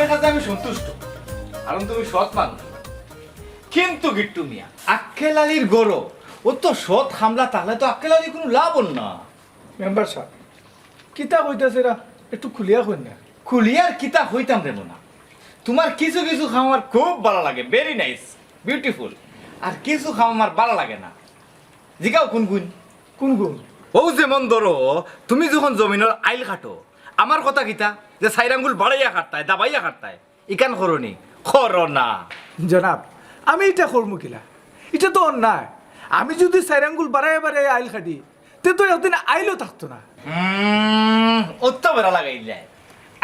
আপনার কাছে আমি সন্তুষ্ট, কারণ তুমি সৎ মানুষ। কিন্তু গিট্টু মিয়া, আক্কেল আলীর গরো ও তো সৎ হামলা, তাহলে তো আক্কেল আলী কোনো লাভ হল না। মেম্বার সাহেব কিতা কইতাছে রা একটু খুলিয়া কই না। কুলিয়ার কিতা হইতাম রে না। তোমার কিছু কিছু খাওয়া আমার খুব ভালো লাগে, ভেরি নাইস, বিউটিফুল। আর কিছু খাওয়া আমার ভালো লাগে না। জিগাও কোন গুণ? কোন গুণ? ও যেমন ধরো, তুমি যখন জমিনের আইল কাটো, আমার কথা কিতা যে সাইর আঙ্গুল বাড়াইয়া কাটতায়, দাবাইয়া কাটতায়, ইকান করনি, করো না। জনাব আমি এটা করবো কিলা? এটা তো অন্যায়। আমি যদি সাইরাঙ্গুল বাড়াই বাড়াই আইল খাটি তে তো একদিন আইলও থাকতো না। অত্য বেড়া লাগাইলে।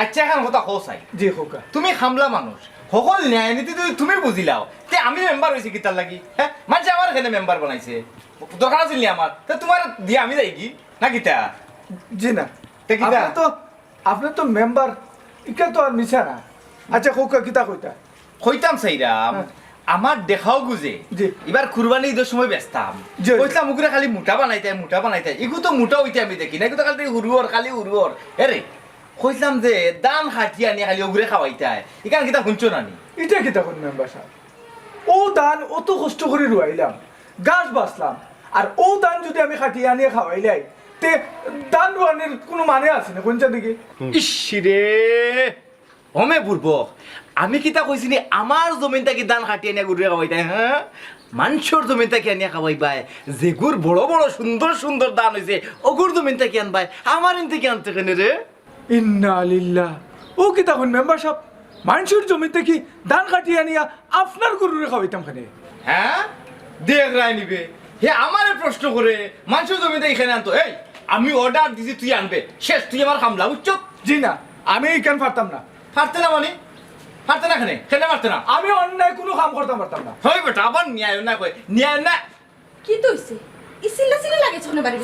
আচ্ছা এখন কথা কৌসাই, জি হোকা। তুমি খামলা মানুষ, সকল ন্যায় নীতি যদি তুমি বুঝিলাও, তে আমি মেম্বার হয়েছি কিতার লাগি? হ্যাঁ, মানুষ আমার এখানে মেম্বার বানাইছে, দরকার আছিল আমার, তা তোমার দিয়ে আমি যাই কি না কিতা? জি না, তে কিতা? আপনি তো মেম্বার, ইকা তো আর মিছা না। আচ্ছা হোকা কিতা কইতা? কইতাম সাইরাম, আমার দেখাও গুজে জি। এবার কুরবানি ঈদের সময় ব্যস্তাম, জি। কইতাম মুখরে খালি মোটা বানাইতে এগু তো মোটা হইতে আমি দেখি না, এগু তো খালি হুরুয়র খালি হুরুয়র। এরে কইতাম যে দান হাতি আনি খালি ওগুরে খাওয়াইতাই, ইকান কিতা শুনছো নানি? এটা কিতা কোন মেম্বার সাহেব? ও দান অত কষ্ট করে রুয়াইলাম, গাছ বাঁচলাম, আর ও দান যদি আমি খাটিয়ে আনিয়ে খাওয়াইলাই তে দান রুয়ানির কোনো মানে আছে না কোনটা দিকে? ইসরে ওমে পূর্ব, আমি কিতা কইছিনি আমার জমিনটা কি দান খাটিয়ে নিয়ে ঘুরে খাওয়াইতাই? হ্যাঁ, মানুষের জমিনটা কি আনিয়া খাওয়াইবাই, যেগুর বড় বড় সুন্দর সুন্দর দান হয়েছে ওগুর জমিনটা কি আনবাই, আমার ইনতে কি আনতে কেন রে? ইন্না লিল্লাহ। ও কিতা কোন মেম্বার সাহেব? মানুষের জমিতে কি ধান কাটিয়ে আনিয়া আপনার গরুরে খাওয়াইতাম খানে? হ্যাঁ, দেখ রায় নিবে হে আমারে প্রশ্ন করে মানুষের জমিতে এখানে আনতো। এই আমি অর্ডার দিছি তুই আনবে, শেষ, তুই আমার খামলা, বুঝছো? জি না, আমি কেন পারতাম না। পারতে না মানে? পারতে না খানে খেলে পারতে না? আমি অন্যায় কোনো কাম করতাম পারতাম না। হয় বেটা, আবার ন্যায় না কয়, ন্যায় না কি তো হইছে? ইসিল্লা সিল্লা লাগে ছনে বাড়ি।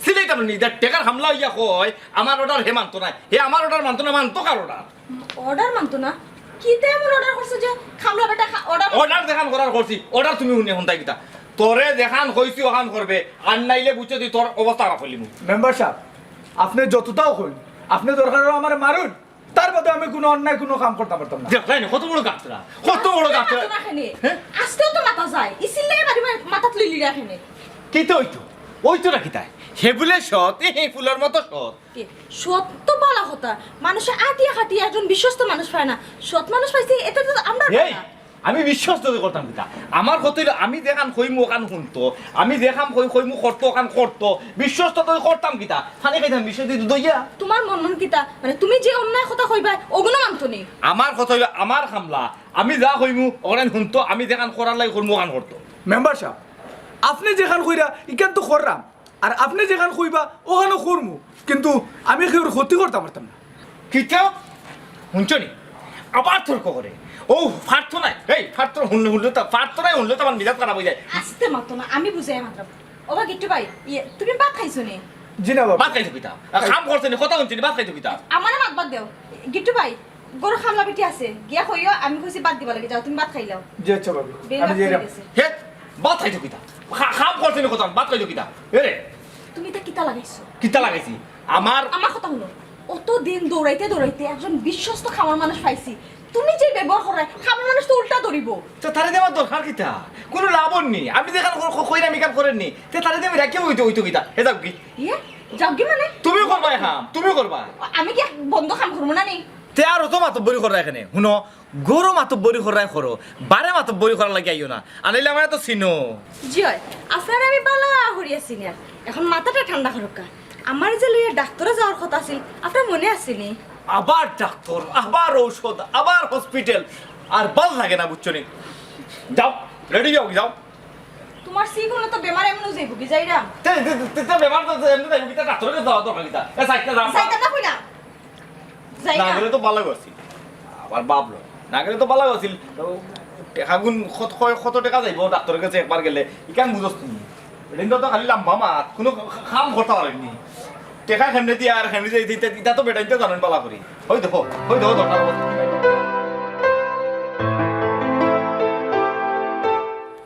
সিলাইতাম নি দেখ টেকার হামলা হইয়া কয় আমার অর্ডার হে মানতো না, হে আমার অর্ডার মানতো না, মানতো কার অর্ডার? অর্ডার মানতো না? কি তে এমন অর্ডার করছো যে খামলা বেটা অর্ডার? অর্ডার দেখান করার করছি, অর্ডার তুমি শুনে শুনতাই কিতা? তোরে দেখান কইছি ওখান করবে, আর নাইলে বুঝছো তুই তোর অবস্থা খারাপ হইলি। মেম্বার সাহেব আপনি যতটাও হন, আপনি দরকার হলে আমার মারুন, তার বাদে আমি কোনো অন্যায় কোনো কাম করতে পারতাম না। দেখলাই না কত বড় গাছরা, কত বড় গাছরা। মাথা রাখেনি হ্যাঁ? আজকেও তো মাথা যায়, ইসিল্লা বাড়ি মাথা তুলি রাখেনি। কি তো ওই তো রাখি তাই হে বলে সৎ, হে ফুলের মতো সৎ। কি সত্য বলা কথা, মানুষে আটিয়া খাটিয়া একজন বিশ্বস্ত মানুষ পায় না, সৎ মানুষ পাইছে, এটা তো আমরা এই আমি বিশ্বাস তো করতাম কিতা, আমার কথা আমি দেখান কইমু ওখান শুনতো, আমি দেখাম কইমু করতো ওখান করতো, বিশ্বাস তো করতাম কিতা, খালি খাইতাম বিশ্বাস দিতে দইয়া। তোমার মন কিতা মানে তুমি যে অন্যায় কথা কইবা ওগুলো মানতো নি। আমার কথা হইলো আমার খামলা, আমি যা কইমু ওখান শুনতো, আমি দেখান করার লাগে করমু ওখান করতো। মেম্বার সাহেব আপনি যেখান কইরা ইখান তো কররাম, আর আপনি যেখান কইবা ওখানে করমু, কিন্তু আমি কেউর ক্ষতি করতে পারতাম না। কিতা শুনছো নি? আবার তর্ক করে, ও ফার্থ নাই, এই ফার্থ শুনলে তো ফার্থ নাই, শুনলে তো আমার মিজাজ খারাপ হয়ে যায়। আসতে মাতো না, আমি বুঝাই মাত্র। ওবা গিট্টু ভাই তুমি ভাত খাইছো নি? জি না বাবা। ভাত খাইছো কিতা? কাম করছে নি, কথা শুনছি নি, ভাত খাইছো কিতা? আমারে ভাত বাদ দেও। গিট্টু ভাই গরু খামলা পিটি আছে, গিয়া কইও আমি কইছি বাদ দিবা লাগে, যাও তুমি ভাত খাইলাও। জি আচ্ছা বাবু, বের আমি ভাত যাই। হয়ে গেছে। হে ভাত খাইছো কিতা? কাম করছে নি, কথা ভাত খাইছো কিতা? এরে তুমি তা কিতা লাগাইছো? কিতা লাগাইছি? আমার কথা হলো, অত দিন দৌড়াইতে দৌড়াইতে একজন বিশ্বস্ত খামার মানুষ পাইছি, তুমি যে ব্যবহার করে খামার মানুষ তো উল্টা ধরিব। তো তারে দেওয়ার দরকার কিতা? কোনো লাভ নেই, আমি দেখান কইরা মেকআপ করেননি, তে তারে দেবে রাখিও হইতো কিতা? হে যাও কি ইয়ে যাও কি মানে? তুমি করবা খাম, তুমি করবা, আমি কি বন্ধ খাম করবো না নি? তে আর তো মাতব্বরি করা এখানে শুনো, গরু মাতব্বরি করাই করো, বারে মাতব্বরি করা লাগে আইও না, আনাইলে আমার তো চিনো। জি হয়, আপনার আমি বালা হরিয়াছি না, এখন মাথাটা ঠান্ডা করুকা। আমার যে লইয়া ডাক্তারে যাওয়ার কথা আছিল, আপনার মনে আসেনি? আবার ডাক্তার, আবার ঔষধ, আবার হসপিটাল, আর ভাল লাগে না বুঝছো নি? যাও রেডি যাও, যাও। তোমার সিক হলে তো বেমার এমন যাইব কি যাইরা? তে বেমার তো এমনি যাইব কিতা, ডাক্তারকে যাওয়া দরকার কিতা? এ সাইকেল দাম যাইতা না কইলা? না যাইরা গেলে তো ভালো করছিল, আবার বাবলো না গেলে তো ভালো করছিল, টাকা গুণ কত টাকা যাইব ডাক্তারের কাছে একবার গেলে, ইকান বুঝস তুমি এদিন তো খালি লাম্বা মাত, কোনো খাম করতে পারেনি, টেকা খেমনে দিয়ে আর খেমনে দিয়ে দিতে ইটা তো বেটাইতে জানেন পালা করি, হই দেখো দরকার অবস্থা।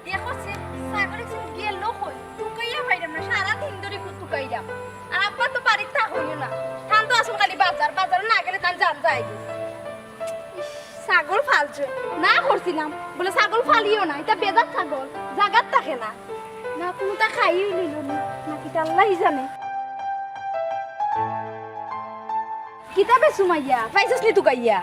দেখো সে সাইবারে সে গিয়ে লোক হই টুকাইয়া ভাইরাম না সারা দিন ধরে টুকাইরাম আর আব্বা তো বাড়িতে হইও না থান তো আসুন খালি বাজার না গেলে তান জান যায় ছাগল ফালিও না এটা বেজার ছাগল জাগাত থাকে না না কোনটা খাইই নিল নাকি আল্লাহই জানে কিতাবে সুমাইয়া পাইছস নি তুকাইয়া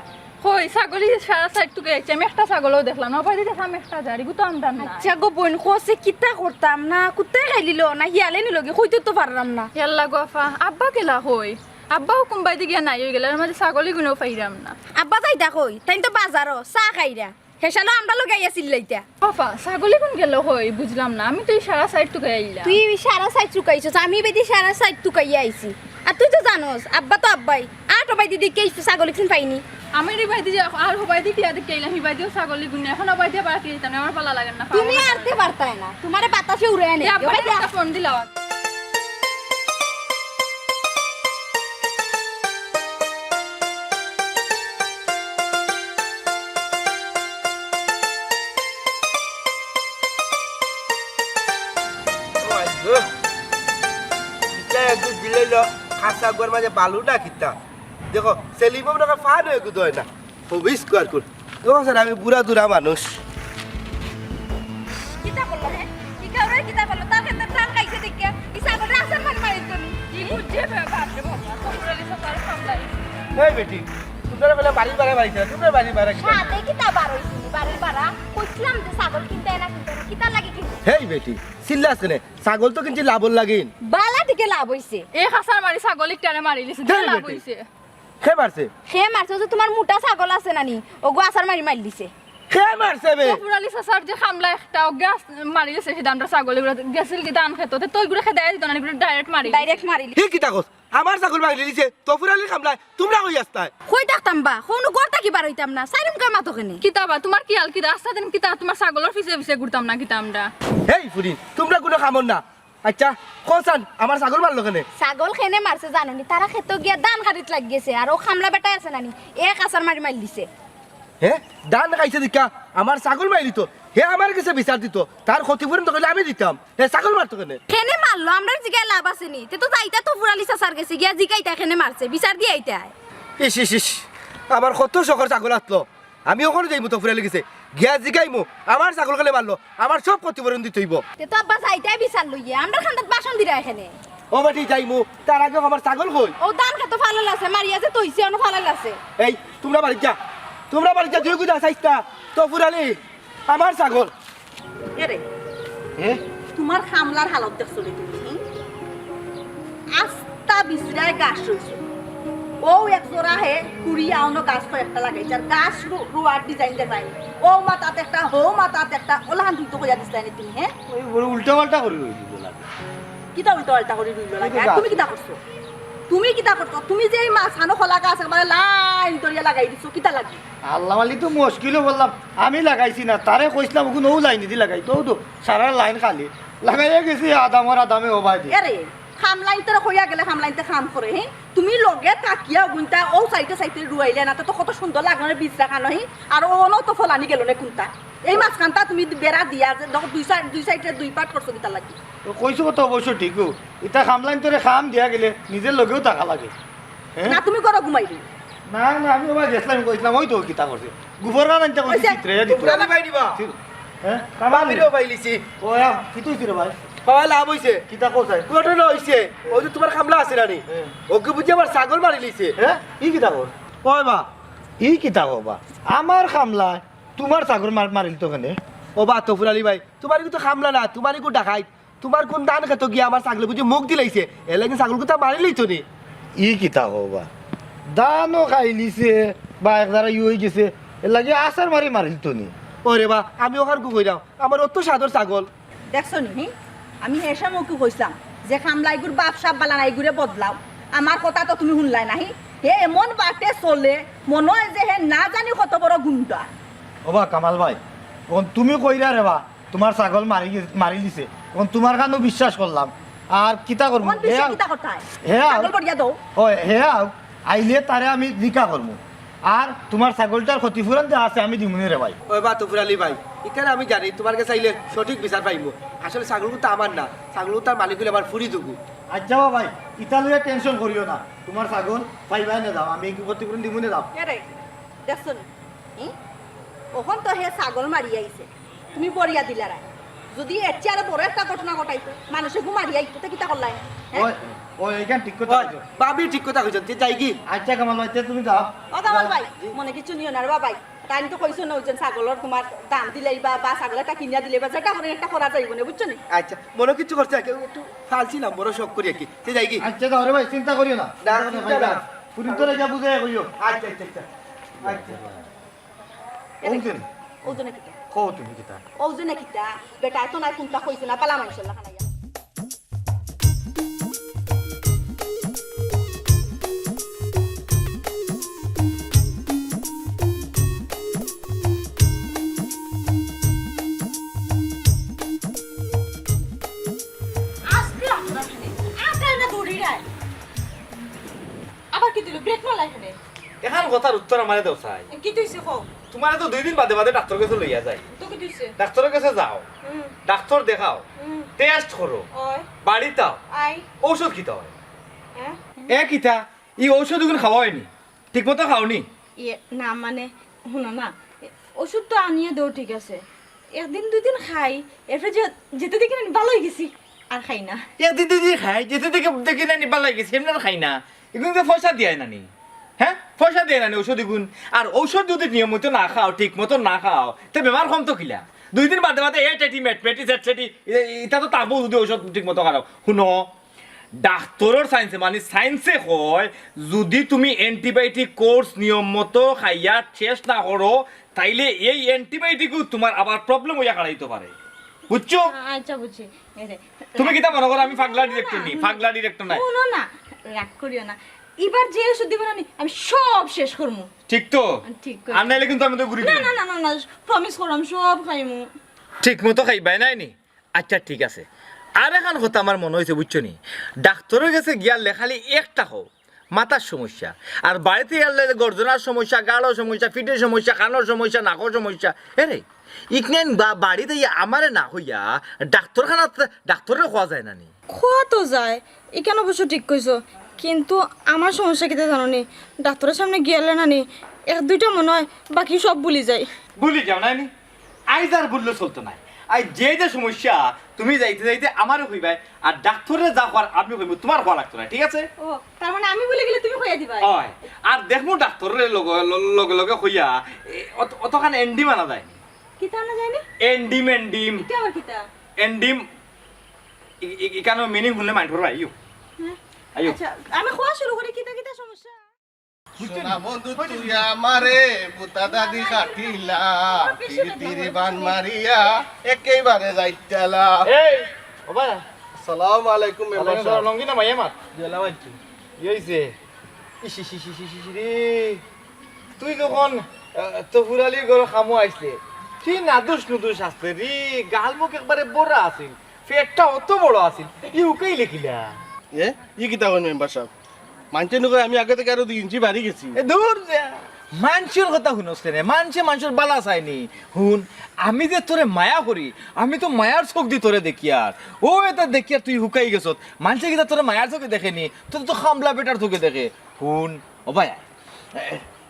হই ছাগলি সারা সাইড টুকে যাচ্ছে আমি একটা ছাগলও দেখলাম না বাইরে দেখলাম একটা জারি গুতো আমদান না আচ্ছা গো বোন কোসে কিতা করতাম না কুত্তাই খাইলিল না হিয়ালে নিলগে কইতে তো পারলাম না ইয়াল্লা গোফা আব্বা কেলা হই আব্বা হুকুম বাইতে গিয়া নাই হয়ে গেল আর মাঝে ছাগলি গুনেও পাইরাম না আব্বা যাইতা কই তাই তো বাজারও চা খাইরা হেসালো আমরা লগে আইয়াছিল লাইতা গোফা ছাগলি কোন গেল হই বুঝলাম না আমি তো এই সারা সাইড টুকে আইলা তুই সারা সাইড চুকাইছস আমি বেদি সারা সাইড চুকাইয়া আইছি আর তুই তো জানোস আব্বা তো আব্বাই আটো বাইদি দিকে ছাগল কিন পাইনি আমি রে বাইতে যে আর হবাই দি টিয়া দেখে আইলাম হিবাই দিও ছাগলি গুনে এখন হবাই দিয়া বাকি দিতাম আমার পালা লাগে না তুমি আরতে পারতাই না তোমারে বাতাসে উড়ে আনে আব্বা একটা ফোন দিলাও খাসা গোর মাঝে বালু না কিতা দেখো সেলিম টাকা ফান হয়ে গুদ হয় না হবিস কর কর দেখো স্যার আমি বুড়া দুরা মানুষ কিতা করলো হে কি কাউরে কিতা করলো তার ক্ষেত্রে টান খাইছে দেখে ই ছাগল রাসার মারি মারি তুমি কি বুঝছে বাপ রে বাবা কপুরালি সকাল সামলাই এই বেটি তোমরা বলে বাড়ি বাড়া বাড়ি তোমরা বাড়ি বাড়া কিতা সাথে কিতা বার হইছিনি বাড়ির বাড়া কইছিলাম যে ছাগল কিনতে না কিতা লাগি কিনতে হেই বেটি চিল্লাস কেনে ছাগল তো কিনছি লাভর লাগিন বালা থেকে লাভ হইছে এ খাসার মারি ছাগলি টানে মারি লিছে ধ্যান লাভ বেটি। হইছে খে মারছে সে মারছে যে তোমার মোটা ছাগল আছে নানি ও গো আসার মারি মারি দিছে খে মারছে বে কপুরালি সাসার যে খামলা একটা গ্যাস মারি লিছে সেটা আমরা ছাগলি গুলো গেছিল কি দান খেতো তো ওইগুলো খেতে দিত না এগুলো ডাইরেক্ট মারি ডাইরেক্ট মারি হে কিতা কস আমার ছাগল মাগলি দিছে তফুরালি খামলাই তোমরা কই আসতায় কই থাকতাম বা কোন গড়টা কি বার হইতাম না সাইরুম কা মাতো কেনে কিতাবা তোমার কি হাল কি রাস্তা দিন কিতা তোমার ছাগলের পিছে পিছে ঘুরতাম না কিতা আমরা হেই ফুরি তোমরা কোনো খামন না আচ্ছা কোসান আমার ছাগল মারলো কেনে ছাগল খেনে মারছে জানোনি তারা খেতে গিয়া দান খারিত লাগ গেছে আর ও খামলা বেটাই আছে নানি এক আসার মারি মারি দিছে হে দান খাইছে দেখা আমার ছাগল মাইলি তো হে আমার কাছে বিচার দিত তার ক্ষতিপূরণ তো আমি দিতাম হে ছাগল মারতো কেনে খেনে মারলো আমরা জিগায় লাভ আছে নি তে তো যাইতা তো ফুরালি সাসার গেছে গিয়া জিগাইতা খেনে মারছে বিচার দিয়ে আইতা ইস ইস ইস আমার কত শখর ছাগল আসলো আমি ওখানে যাইমু তো ফুরালি গেছে গিয়া জিগাইমু আমার ছাগল খেলে মারলো আমার সব ক্ষতিপূরণ দিতে হইব তে তো আব্বা যাইতাই বিচার লইয়া আমরা খান্দাত বাসন দিরা এখানে ও বেটি যাইমু তার আগে আমার ছাগল কই ও দান খেতো ফালাল আছে মারিয়া যে তইছে অন ফালাল আছে এই তোমরা বাড়ি যা তোমরা বাড়ি যা দুই গুদা চাইতা তো ফুরালি আমার ছাগল এরে হে তোমার খামলার হালত দেখছো রে তুমি আস্তা বিছরায় গাছ রইছে ও এক জোড়া হে কুড়ি আউনো গাছ কয়েকটা লাগাইছে আর গাছ রুয়ার ডিজাইন দেখাই ও মাথাতে একটা হো মাথাতে একটা ওলাহান দুই তো কইয়া দিছলাই নি তুমি হ্যাঁ ওই উল্টা পাল্টা করে রইল লাগে কিতা উল্টা পাল্টা করে রইল লাগে আর তুমি কিতা করছো তুমি যে এই মাছানো খোলা গাছ একবারে লাইন ধরিয়া লাগাই দিছো কিতা লাগি আল্লাহ আলি তো মুশকিলও বললাম আমি লাগাইছি না তারে কইছিলাম ওখানে ও লাইন দি লাগাই তো সারা লাইন খালি লাগাইয়া গেছি আদামে ওবাই দি এরে খামলাইন তোরা কইয়া গেলে খামলাইনতে খাম করে হ্যাঁ তুমি লগে তাকিয়া গুনতা ও সাইডে সাইডে রুয়াইলে না তো কত সুন্দর লাগনে বীজ রাখানো হি আর ও ন তো ফলানি গেল না কোনটা এই মাছখানটা তুমি বেড়া দিয়া যে দুই সাইডে দুই পাট করছো কিতা লাগি তো কইছো তো অবশ্য ঠিকও ইটা খামলাইন তোরে খাম দিয়া গেলে নিজের লগেও টাকা লাগে না তুমি করো ঘুমাইবি না না আমি ওবা গেছিলাম কইছিলাম ওই তো কিতা করছে গোবর না আনতে কইছি চিত্রে দিত তোমরা ভাই দিবা হ্যাঁ কামালিরও পাইলিছি ও কি তুই রে ভাই পাওয়া লাভ হইছে কিতা কোথায় ঘটনা হইছে ওই যে তোমার খামলা আছে রানি ওকে বুঝি আমার ছাগল মারি লিছে হ্যাঁ ই কিতা কর ওই বা ই কিতা কবা আমার খামলা তোমার চাকর মারিল তো কেনে ও বা তো ফুরালি ভাই তোমার কিন্তু খামলা না তোমার কিন্তু ডাকাই তোমার কোন দান খেতো গিয়া আমার ছাগল বুঝি মুখ দিলাইছে এ লাগে ছাগল কথা মারি লইতো নি ই কিতা কবা দানও খাই লিছে বা একদারা ই হয়ে গেছে এর লাগে আসার মারিল তো নি ওরে বা আমি ওখানে কই দাও আমার অত সাদর ছাগল দেখছো নি আমি হেসা মুখে কইছিলাম যে খামলাইগুর বাপ সাপ বালা এগুরে বদলাও আমার কথা তো তুমি শুনলাই নাহি হে এমন বাটে চলে মনে হয় যে হে না জানি কত বড় গুন্ডা ওবা কামাল ভাই এখন তুমি কইরা রে বা তোমার ছাগল মারি দিছে এখন তোমার কানো বিশ্বাস করলাম আর কিতা করবো মন বেশি কিতা কথায় হে পাগল করিয়া দাও হে আইলে তারে আমি জিকা করবো আর তোমার ছাগলটার ক্ষতিপূরণ যে আছে আমি দিমুনি রে ভাই ওই বা তো ফুরালি ভাই এখানে আমি জানি তোমার কাছে চাইলে সঠিক বিচার পাইবো আসলে ছাগল তো আমার না ছাগল তার মালিক হলে আমার ফুরি দেবো আচ্ছা ভাই ইতালিয়ে টেনশন করিও না তোমার ছাগল পাইবাই না যাও আমি কি ক্ষতিপূরণ দিমুনি যাও রে দেখছো নি ওখন তো হে ছাগল মারি আইছে তুমি বরিয়া দিলা রায় যদি এর চেয়ে আরো বড় একটা ঘটনা ঘটাইতো মানুষে ঘুমারিয়া আইতো তা কিতা করলাই ওই ওই এইখান ঠিক কথা কইছো। ভাবি ঠিক কথা কইছেন তে যাই কি আচ্ছা কামাল ভাই তে তুমি যাও। ও কামাল ভাই মনে কিছু নিও না রে বাবাই তাই তো কইছো না ওজন ছাগলের তোমার দাম দিলেই বা ছাগলটা কিনিয়া দিলে বা যেটা করে একটা করা যাইব না বুঝছো নি আচ্ছা মনে কিছু করছে কেউ একটু ফালছিলাম বড় শখ করি কি তে যাই কি আচ্ছা যাও রে ভাই চিন্তা করিও না। না, চিন্তা না। পুরি তোরে যা বুঝে কইও। আচ্ছা আচ্ছা আচ্ছা আচ্ছা ওজন ওজনে কিতা কও তুমি কিতা ওজনে কিতা বেটা তো নাই কোনটা কইছে না পালা মানুষের লাগানা আজকে আপনারা এখানে আকার না দৌড়ি রায় আবার কি দিল ব্রেক মারলা এখানে এখন কথার উত্তর আমারে দাও চাই কি তুইছে কো তোমার তো 2 দিন বাদে বাদে ডাক্তার কাছে লইয়া যায় তো কি তুইছে ডাক্তারের কাছে যাও হুম ডাক্তার দেখাও হুম টেস্ট করো ওই বাড়িতে আও আই ঔষধ কিতা হয় হ্যাঁ এ কিতা ই ঔষধ গুণ খাওয়া হয়নি ঠিক মতো খাওনি ইয়ে না মানে শুনো না ওষুধ তো আনিয়ে দেও ঠিক আছে একদিন দুই দিন খাই এরপরে যেতে দেখি না ভালো হয়ে গেছি আর খাই না একদিন দুদিন খাই যেতে দেখে দেখি না নিবা লাগেছে এমনি আর খাই না এগুলো তো পয়সা দিয়ে নানি হ্যাঁ পয়সা দিয়ে নানি ঔষধ গুণ আর ঔষধ যদি নিয়মিত না খাও ঠিক মতো না খাও তো বেমার কম তো কিলা 2 দিন বাদে বাদে এ টেটি মেট পেটি সেট সেটি এটা তো তাবো যদি ঔষধ ঠিক মতো খাও শুনো ডাক্তারের সায়েন্সে মানে সায়েন্সে কয় যদি তুমি অ্যান্টিবায়োটিক কোর্স নিয়ম মতো খাইয়া শেষ না করো তাইলে এই অ্যান্টিবায়োটিকও তোমার আবার প্রবলেম হইয়া কাটাইতে পারে বুঝছো আচ্ছা বুঝছি এই যে তুমি কিতা মনে করো আমি পাগলা ডিরেক্টর নি পাগলা ডিরেক্টর নাই শুনো না রাগ করিও না এবার যে ওষুধ দিব না আমি সব শেষ করবো ঠিক তো ঠিক করে। আর নাইলে কিন্তু আমি তো ঘুরি না না না না না প্রমিস করলাম সব খাইমু ঠিক মতো খাইবাই নাই নি আচ্ছা ঠিক আছে আর এখন কথা আমার মনে হয়েছে বুঝছো নি ডাক্তারের কাছে গিয়ালে খালি একটা হোক মাথার সমস্যা আর বাড়িতে গেলে গর্জনার সমস্যা গাড়োর সমস্যা ফিটের সমস্যা কানোর সমস্যা নাকর সমস্যা এরে ইকনেন বা বাড়িতে আমারে না হইয়া ডাক্তারখানা ডাক্তারের খাওয়া যায় না নি খোয়া তো যায় এখানে অবশ্য ঠিক কইছো কিন্তু আমার সমস্যা কিতে জানো নি ডাক্তারের সামনে গিয়ালে না নি এক দুইটা মনে হয় বাকি সব ভুলি যাই ভুলি যাও নাই নি আইজ আর বললে চলতো না আই যে সমস্যা তুমি যাইতে যাইতে আমারও হইবাই আর ডাক্তারের যা হওয়ার আমি হইব তোমার হওয়া লাগতো না ঠিক আছে ও তার মানে আমি বলে গেলে তুমি কইয়া দিবা হয় আর দেখমু ডাক্তারের লগে লগে হইয়া অতখান এন্ডিম আনা যায় কিতা না জানি এন্ডিম এন্ডিম কিতা আবার কিতা এন্ডিম ইকানো মিনিং শুনলে মাইন্ড করবা আইও হ্যাঁ আইও আচ্ছা আমি খোয়া শুরু করি কিতা কিতা সমস্যা সোনা বন্ধু তুই আমারে বুতা দাদি কাটিলা তিরি বান মারিয়া একেবারে যাইতালা এই ও ভাই আসসালামু আলাইকুম মেম্বার সাহেব লঙ্গি না মাইয়া মাত গেলাম আইছি কি হইছে ইসি সি সি সি সি রে তুই যখন তো ফুরালির ঘর খামো আইসলে তুই নাদুস নুদুস আসতে রে গাল মুখ একবারে বড় আছিল পেটটা অত বড় আছিল ই উকেই লিখিলা এ ই কিতা কোন মেম্বার সাহেব মানছে নকয় আমি আগে থেকে আরো 2 ইঞ্চি বাড়ি গেছি এ দূর যা মানুষের কথা শুনস রে মানুষের বালা চাইনি হুন আমি যে তোরে মায়া করি আমি তো মায়ার চোখ দি তোরে দেখি আর ও এটা দেখি আর তুই হুকাই গেছত মানুষে কিতা তোরে মায়ার চোখে দেখেনি তোর তো খামলা বেটার চোখে দেখে হুন ও ভাই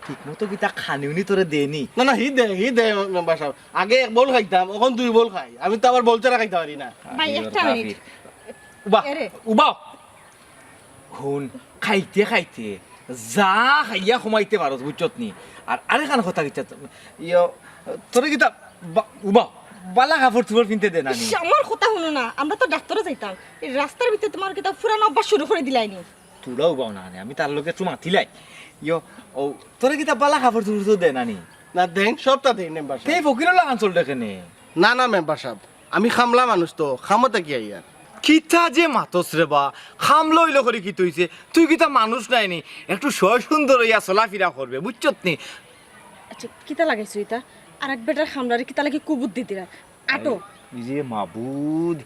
ঠিক মতো কিতা খানিউনি তোরে দেনি না না হি দে মেম্বার সাহেব আগে 1 বল খাইতাম এখন 2 বল খাই আমি তো আবার বল ছাড়া খাইতে পারি না ভাই একটা মিনিট উবা এরে। উবা হুন খাইতে খাইতে যা খাইয়া সোমাইতে পারো বুঝছত নি আর আরেকখান কথা কিতা ইয় তোরে কিতা উবা বালা কাপড় চোপড় কিনতে দে না নি ইস, আমার কথা শুনো না আমরা তো ডাক্তারে যাইতাম এই রাস্তার ভিতরে তোমার কিতা ফুরানো অভ্যাস শুরু করে দিলাইনি তোরাও বাও না আমি তার লোকে চুমা থিলাই ইয় ও তোরে কিতা বালা কাপড় চোপড় দে না নি না দেন সবটা দেন মেম্বার সাহেব সেই ফকিরের লাগান চল দেখে নে না না মেম্বার সাহেব আমি খামলা মানুষ তো খামতে কি আইয়ার কিতা যে মাতস রে বা খামলো ইলো করে কি তুইছে তুই কিতা মানুষ নাইনি একটু সয় সুন্দর হইয়া চলাফেরা করবে বুঝছত নি আচ্ছা কিতা লাগাইছো এটা আর এক বেটার খামলারে কিতা লাগে কুবুত দিতিরা আটো যে মাবুদ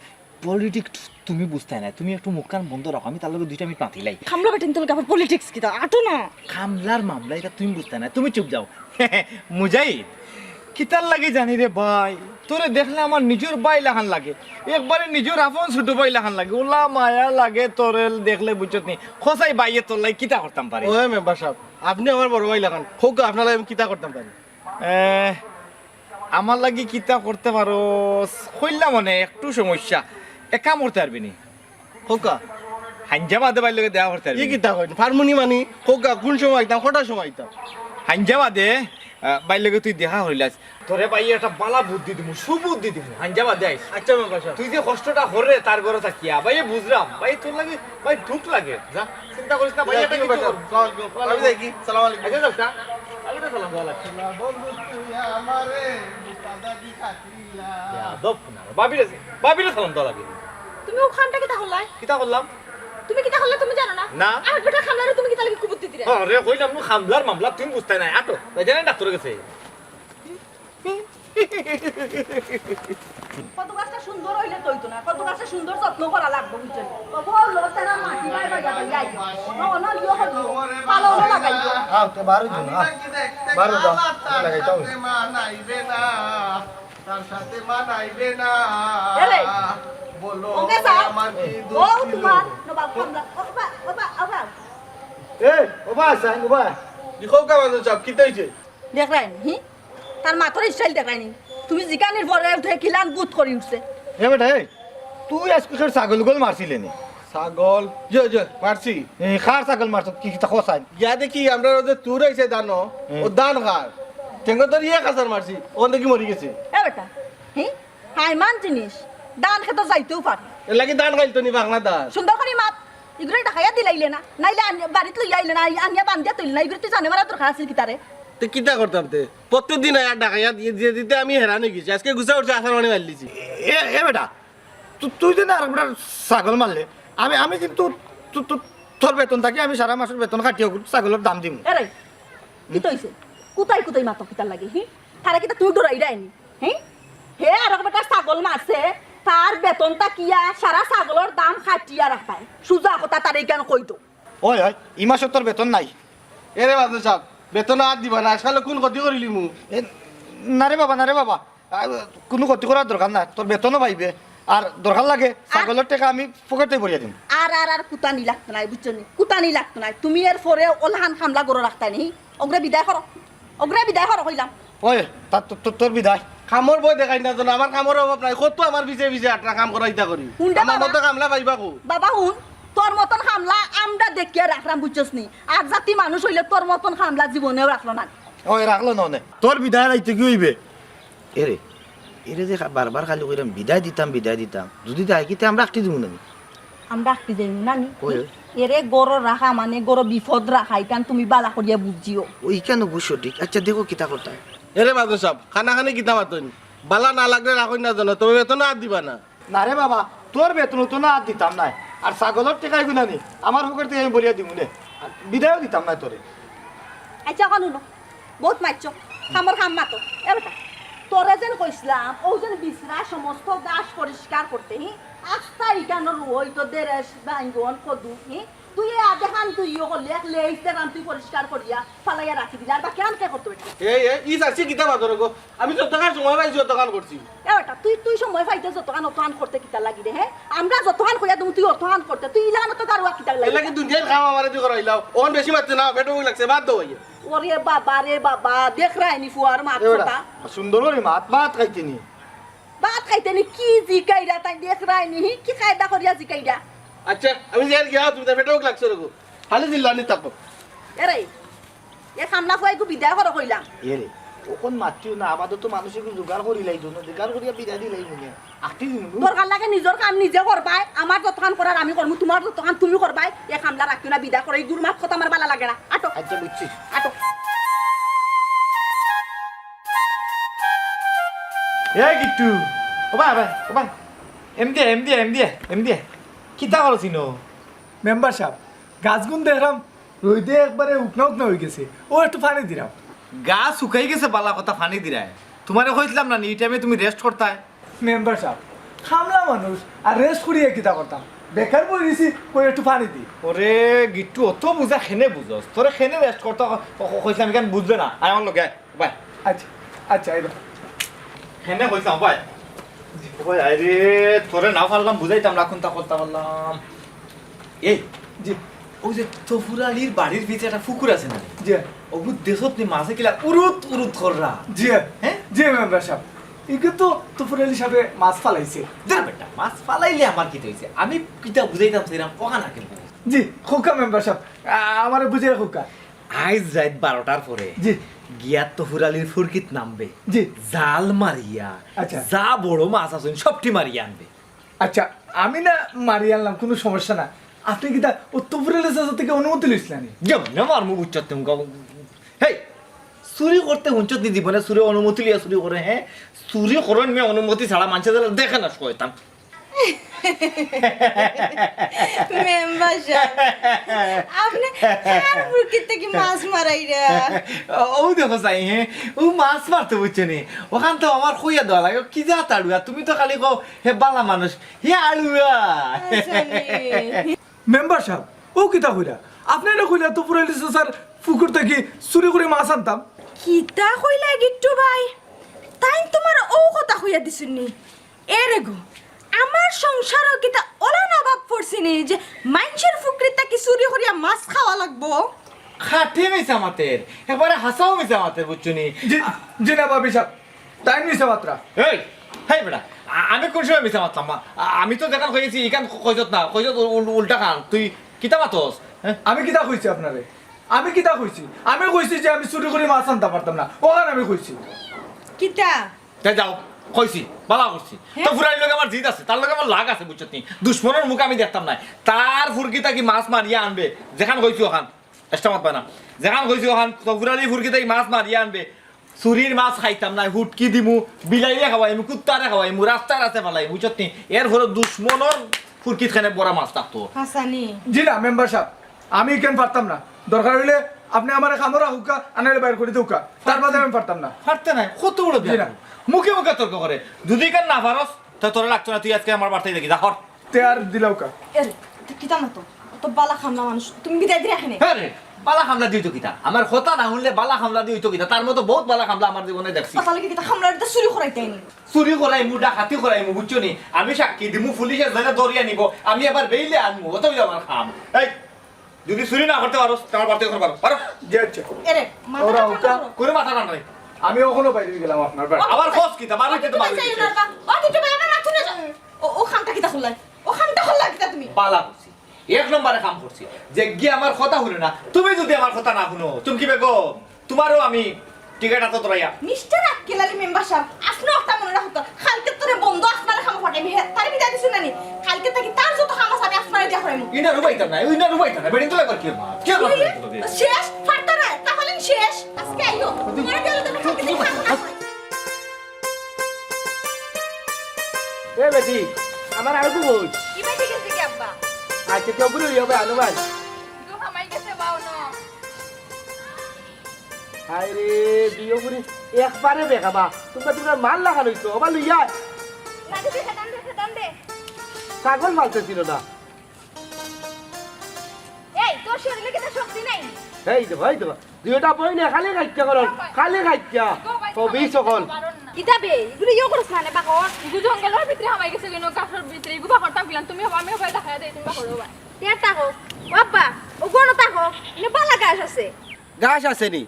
পলিটিক্স তুমি বুঝতে না তুমি একটু মুখ কান বন্ধ রাখো আমি তার লগে 2 মিনিট পাতিলাই খামলা বেটেন তোর আবার পলিটিক্স কিতা আটো না খামলার মামলা এটা তুমি বুঝতে না তুমি চুপ যাও মুজাহিদ কিতার লাগে জানি রে ভাই তোরে দেখলে আমার নিজের ভাই লাগান লাগে একবারে নিজের আপন ছোট ভাই লাগান লাগে ওলা মায়া লাগে তোরে দেখলে বুঝছত নি খসাই বাইয়ে তোর লাই কিতা করতাম পারি ওই মেম্বার সাহেব আপনি আমার বড় ভাই লাগান হোক আপনারা আমি কিতা করতাম পারি আমার লাগি কিতা করতে পারো কইলা মনে একটু সমস্যা একা মরতে পারবি নি খোকা হাঞ্জা মাদে বাইর লগে দেওয়া করতে ই পারবি কিতা কই ফার্মুনি মানি খোকা কোন সময় আইতাম কটার সময় আইতাম হাঞ্জা মাদে বাইর লগে তুই দেখা হইলাস তোরে ভাই একটা বালা বুদ্ধি দিমু সুবুদ্ধি দিমু হাঞ্জা মাদে আইস আচ্ছা মেম্বার সাহেব তুই যে কষ্টটা হরে তার ঘরে থাকিয়া ভাই বুঝলাম ভাই তোর লাগে ভাই ঠুক লাগে যা চিন্তা করিস না ভাই এটা কিছু কর। আমি যাই কি সালাম আলাইকুম আচ্ছা যাও তা আগে সালাম দেওয়া লাগছে বাবিরে সালাম দেওয়া লাগে তুমি ওখানটা কিতা হলাই কিতা করলাম তুমি কিতা হলে তুমি জানো না না। আর বেটা খামলারে তুমি কিতা লাগি কুবুদ্ধি দিলে রে কইলাম নু হামলার মামলা তুমি বুঝতে নাই আটো জানেন ডাক্তার গেছে কত গাছটা সুন্দর হইলে তৈতো না কত গাছটা সুন্দর যত্ন করা লাগবে বুঝছেন কত লোক তারা মাটি বাই বাই যাবে যাই না লিও হলো পালো না লাগাইতো হ্যাঁ তো বারো দিন বারো দাও লাগাইতাম এরে ওকে স্যার ও তোমার নবাব খামলা ওবা ওবা ওবা এ ওবা সাইন ওবা ই খোকা মাদন সাহেব কিতা হইছে দেখ রাইন হি তার মাথার স্টাইল দেখ রাইনি তুমি জিকানির পরে উঠে কিলান গুত করে উঠছে এ বেটা এই তুই আজকে ছাগল গোল মারছিলে নি ছাগল যে মারছি এই খার ছাগল মারছ কি তা খসাই ইয়া দেখি আমরা ওদের তুর আইছে দানো ও দান খার টেঙ্গো তোর ইয়ে কাছার মারছি ওখান থেকে মরি গেছে এ বেটা হি হাইমান জিনিস দান খেতে যাইতেও পারে এর লাগি দান খাইতো নি বাংলা দান সুন্দর করে মাত এগুলো ঢাকাইয়া দিলাইলে না নাইলে বাড়িতে লইয়া আইলে না আনিয়া বান্ধিয়া তুইলে না এগুলো তুই জানে মারা তোর খারাপ আছিল কি তারে তো কিতা করতাম তে প্রত্যেকদিন আর ডাকাইয়া দিয়ে দিতে আমি হেরান হয়ে গেছি আজকে গুছা উঠছে আসার মানে মারলিছি এ বেটা তুই যে না আর বেটা ছাগল মারলে আমি কিন্তু তোর বেতন থাকি আমি সারা মাসের বেতন কাটিয়ে ছাগলের দাম দিম এরে কি তইছে কুতাই কুতাই মাতো কিতার লাগে হি তারে কিতা তুই ডরাই রাইনি হি হে আর বেটা ছাগল মারছে তার বেতনটা কিয়া সারা ছাগলের দাম খাটিয়া রাখায় সুজা কথা তারে কেন কই তো ওই ওই ই মাসের তোর বেতন নাই এরে মাদন সাহেব বেতন আর দিবা না আজকাল কোন ক্ষতি করিলি মু এ না রে বাবা কোনো ক্ষতি করার দরকার নাই তোর বেতনও পাইবে আর দরকার লাগে ছাগলের টাকা আমি পকেটে ভরিয়ে দিম আর কুতানি লাগতো নাই বুঝছো নি কুতানি লাগতো নাই তুমি এর পরে ওলহান খামলা গরো রাখতাই নি অগ্রে বিদায় করো কইলাম ওই তোর বিদায় কামর বই দেখাই না জানো আমার কামর অভাব নাই কত আমার পিছে পিছে আটটা কাম করা ইতা করি হুন্ডা আমার বাবা। মতো কামলা পাইবা কো বাবা হুন তোর মতন খামলা আমরা দেখিয়া রাখলাম বুঝছস নি আর জাতি মানুষ হইলে তোর মতন খামলা জীবনেও রাখলো না ওই রাখলো না তোর বিদায় রাইতে কি হইবে এরে এরে যে বারবার খালি কইরাম বিদায় দিতাম যদি দেয় কিতে আমরা রাখতে দিব না আমরা আঁকতে যাই নানি ওই এরে গরো রাখা মানে গরো বিপদ রাখা ইকান তুমি বালা করিয়া বুঝিও ওই কেন বুঝছো ঠিক আচ্ছা দেখো কিতা করতে এরে মাদন সাহেব খানা খানি কিতা মাতন বালা না লাগলে রাখুন না জানো তবে বেতন আর দিবা না না রে বাবা তোর বেতন তো না আর দিতাম নাই আর ছাগলের টেকাই গুনা নি আমার পকেট থেকে আমি বলিয়া দিব নে বিদায়ও দিতাম না তোরে আচ্ছা কানুন বহুত মারছ খামর খাম মাতো এ বেটা তোরে যেন কইছিলাম ও যেন বিছরা সমস্ত গাছ পরিষ্কার করতে হি আস্তা ইকান রই তো দেরেস বাঙ্গন কদু হি তুই দেখান তুই হলে লেইস দেখান তুই পরিষ্কার করিয়া ফালাইয়া রাখি দিলা আর বাকি আনকে করতে বেটা এই ই সাচ্ছি কিতা মাতন গো আমি যতক্ষণ সময় পাইছি যতক্ষণ করছি এ বেটা তুই সময় পাইতে যতক্ষণ অতক্ষণ করতে কিতা লাগি রে হ্যাঁ আমরা যতক্ষণ কইয়া তুমি তুই অতক্ষণ করতে তুই ইলান তো দারুয়া কিতা এর লাগি লাগি দুনিয়ার কাম আমার দি করাইলাও ওন বেশি মারতে না পেটো লাগছে বাদ দাও ইয়ে ওরে বাবা রে বাবা দেখ রাইনি ফুয়ার মাত কথা সুন্দর করে মাত খাইতে নি বাত খাইতে নি কি জিকাইরা তাই দেখ রাইনি কি কায়দা করিয়া জিকাইরা আচ্ছা আমি যাই গিয়া তুমি পেটো লাগছে রগো খালি জিল্লানি তাকো এরে এ সামনা ফুয়াই গো বিদায় করো কইলাম এরে তখন মাতছিও না আমাদের তো মানুষের জোগাড় করি লাইতো না জোগাড় করিয়া বিদায় দি লাইব না আটি দিমু তোর কাল লাগে নিজের কাম নিজে করবাই আমার যতক্ষণ করার আমি করমু তোমার যতক্ষণ তুমি করবাই এ কামলা রাখিও না বিদায় করে এই গুরমাত কথা আমার ভালো লাগে না আটো আচ্ছা বুঝছি আটো এ গিট্টু ও ভাই এম দিয়ে কিতা করছিস মেম্বার সাহেব গাছগুন দেখলাম রইতে একবারে উকনা হয়ে গেছে ও একটু পানি দিলাম গা শুকাই গেছে বালা কথা ফানি দিরায় তোমারে কইছিলাম না এই টাইমে তুমি রেস্ট করতায় মেম্বার সাহেব খামলা মানুষ আর রেস্ট করিয়ে কিতা করতাম বেকার বই দিছি কই একটু পানি দি ওরে গিট্টু অত বুঝা খেনে বুঝস তোরে খেনে রেস্ট করতে কইছিলাম কেন বুঝবে না আয় আমার লগে ভাই আচ্ছা এবার খেনে কইছিলাম ভাই ভাই আরে তোরে না পারলাম বুঝাইতাম না কোনটা করতে পারলাম এই জি ওই যে তফুরালির বাড়ির ভিতরে একটা পুকুর আছে না জি ওগুলো দেশত নি মাঝে কিলা উরুত কররা জি হ্যাঁ জি মেম্বার সাহেব ইকে তো তফুর আলী সাহেবে মাছ ফালাইছে যা বেটা মাছ ফালাইলে আমার কি হইছে আমি কিটা বুঝাইতাম সেরাম ওখান না কেন জি খোকা মেম্বার সাহেব আমার বুঝে খোকা আইজ রাত 12টার পরে জি গিয়া তো ফুরালির ফুরকিত নামবে জি জাল মারিয়া আচ্ছা। যা বড় মাছ আছে সবটি মারিয়া আনবে আচ্ছা আমি না মারি আনলাম কোনো সমস্যা না আপনি কি তা ও তফুর আলী সাহেব থেকে অনুমতি লিখলেন যেমন আমার মুখ উচ্চত তুমি হেই চুরি করতে হুঞ্চত নি জীবনে চুরি অনুমতি লিয়া চুরি করে হ্যাঁ চুরি করেন মেয়ে অনুমতি ছাড়া মানুষের দেখে না শয়তান মেম্বার সাহেব আপনি কার মুরগির থেকে মাছ মারাইরা ও দেখো চাই হ্যাঁ ও মাছ মারতে বুঝছো নি ওখান তো আমার খুইয়া দেওয়া লাগে কি যা তাড়ুয়া তুমি তো খালি কও হে বালা মানুষ হে আলুয়া মেম্বার সাহেব ও কিতা কইরা আপনারা কইলা তফুর আলী স্যার পুকুর থেকে চুরি করে মাছ আনতাম কিতা কইলা গিট্টু ভাই তাই তোমার ও কথা কইয়া দিছুনি এরে গো আমার সংসারও কিতা ওলা নবাব পড়ছিনি যে মানুষের ফুকরিতা কি চুরি করিয়া মাছ খাওয়া লাগবো খাটে মিশা মাতের একবারে হাসাও মিশা মাতের বুঝছো নি জি জি না বাবি সাহেব তাই নিছে মাত্রা এই হাই বেটা আমি কোন সময় মিশা মাতলাম আমি তো দেখান কইছি ইকান কইজত না কইজত উল্টা খান তুই কিতা মাতস হ্যাঁ আমি কিতা কইছি আপনারে আমি কিতা কইছি আমি কইছি যে আমি চুরি করে মাছ আনতে পারতাম না ওখানে আমি কইছি কিতা তাই যাও কইছি বালা করছি তো ফুরাই লোক আমার জিত আছে তার লোক আমার লাগ আছে বুঝছো নি দুশ্মনের মুখ আমি দেখতাম না তার ফুরকিতা কি মাছ মারিয়া আনবে যেখান কইছি ওখান এক্সট্রা মাত পায় না যেখান কইছি ওখান তো ফুরালি ফুরকিতা কি মাছ মারিয়া আনবে চুরির মাছ খাইতাম না হুটকি দিমু বিলাইলে খাওয়াইমু কুত্তারে খাওয়াইমু রাস্তার রাস্তায় ফালাই বুঝছো নি এর ঘরে দুশ্মনের ফুরকিত খানে বড় মাছ থাকতো হাসানি জি না মেম্বার সাহেব আমি কেন পারতাম না দরকার হইলে আপনি আমার খামরা হুকা আনারে বাইর করে দিউকা তার বাদে আমি পারতাম না পারতে নাই কত বড় জি না। মুখে মুখে তর্ক করে যদি কেন না পারস তো তোরা লাগতো না তুই আজকে আমার বার্তায় দেখি যা হর তে আর দিলাউকা এরে কিতা না তো বালা খামলা মানুষ তুমি বিদায় দিয়ে রাখেনে হ্যাঁ রে বালা হামলা দিই তো কিতা আমার কথা না শুনলে বালা হামলা দিই তো কিতা তার মতো বহুত বালা হামলা আমার জীবনে দেখছি তাহলে কি কিতা খামলার তো চুরি করাইতেনি চুরি করাইমু ডাকাতি করাইমু বুঝছো নি আমি সাক্ষী দিমু পুলিশের জায়গা দরিয়া নিব আমি আবার বেইলে আনমু অতই আমার খাম এই যদি চুরি না করতে পারো তোমার বার্তায় করতে পারো পারো জি আচ্ছা এরে ওরা মাথা হুকা করে মাথা না নাই আমি ওখানে বাইরে গেলাম আপনার বাড়ি আবার খোঁজ কিতা মারো কিতা মারো ও কিটা ভাই আমার রাখুন ও খামটা কিতা খুললাই ও খামটা খুললা কিতা তুমি বালা করছি এক নম্বরে কাম করছি যে গিয়ে আমার কথা শুনে না তুমি যদি আমার কথা না শুনো তুমি কি বেগো তোমারও আমি টিকেট হাতে তোরাইয়া মিস্টার আক্কেল আলী মেম্বার সাহেব আপনি একটা মনে রাখতো কালকে তোরে বন্ধ আপনার খাম ফাটাইবি তার বিদায় দিছু নানি কালকে থেকে তার যত খাম আছে আমি আপনারে দিয়া করাইমু ইনা রুবাইতা না ইনা রুবাইতা না বেডিন তো লাগবার কি মা কি লাগবে শেষ ফাটা না তাহলে শেষ আজকে আইও তোমার গেলে তুমি কালকে থেকে খাম এ বেটি আমার আর কই কি ভাই ঠিক আছে কি আব্বা আজকে তো গুলো হবে আনো ভাই তো হামাই গেছে বাও না হাই রে বিয়ে করে একবারে বেখাবা তোমরা মাল লাগানো হইতো আবার লইয়া লাগে দে খেতাম দে ছাগল মালতেছিল না এই তোর শরীরে কি শক্তি নাই এই তো ভাই তো দুইটা বই না খালি খাইচ্ছা করো খালি খাইচ্ছা ও বিশ সকল কিতাবে এগুলো ইয়ে করছ না বাকর ইগু জঙ্গলের ভিতরে হামাই গেছে কেন কাঠের ভিতরে ইগু বাকরতাম গিলাম তুমি আমি হবাই দেখা দেই তুমি বাকর হবা তে তাকো বাবা ও কোন তাকো নে বালা গাছ আছে গাছ আছে নি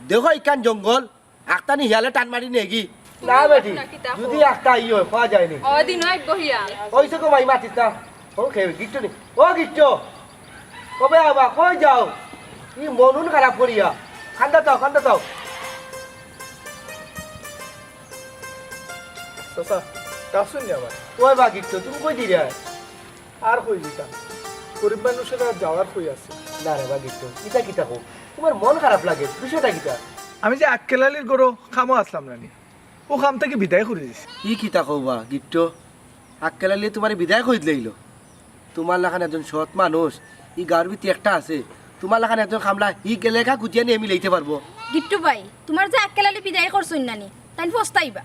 দেখো ইকান জঙ্গল আক্তানি হিয়ালে টান মারি নেগি না বেটি যদি একটা ইয়ে পাওয়া যায়নি ও দিন এক গহিয়া ওইসে কো ভাই মাতিতা ও খেয়ে গিট্টু নি ও গিট্টু কবে আবা কই যাও ই মনুন খারাপ করিয়া খান্দা দাও চাচা কাশুন যাবার ওই বা গিট্টু তুমি কই দিরা আর কই দিতাম গরিব মানুষের আর যাওয়ার কই আছে না রে বা গিট্টু ইটা কিটা কো তোমার মন খারাপ লাগে বিষয়টা কিটা আমি যে আক্কেল আলীর গরো খামো আসলাম নানি ও খাম থেকে বিদায় করে দিছি ই কিতা কবা গিট্টু আক্কেলালি তোমার বিদায় কই দিলাইলো তোমার লাখান একজন সৎ মানুষ ই গাঁর ভিতরে একটা আছে তোমার লাখান একজন খামলা ই গেলেখা গুটিয়ে নিয়ে আমি লইতে পারবো গিট্টু ভাই তোমার যে আক্কেলালি বিদায় করছুন নানি তাই পস্তাইবা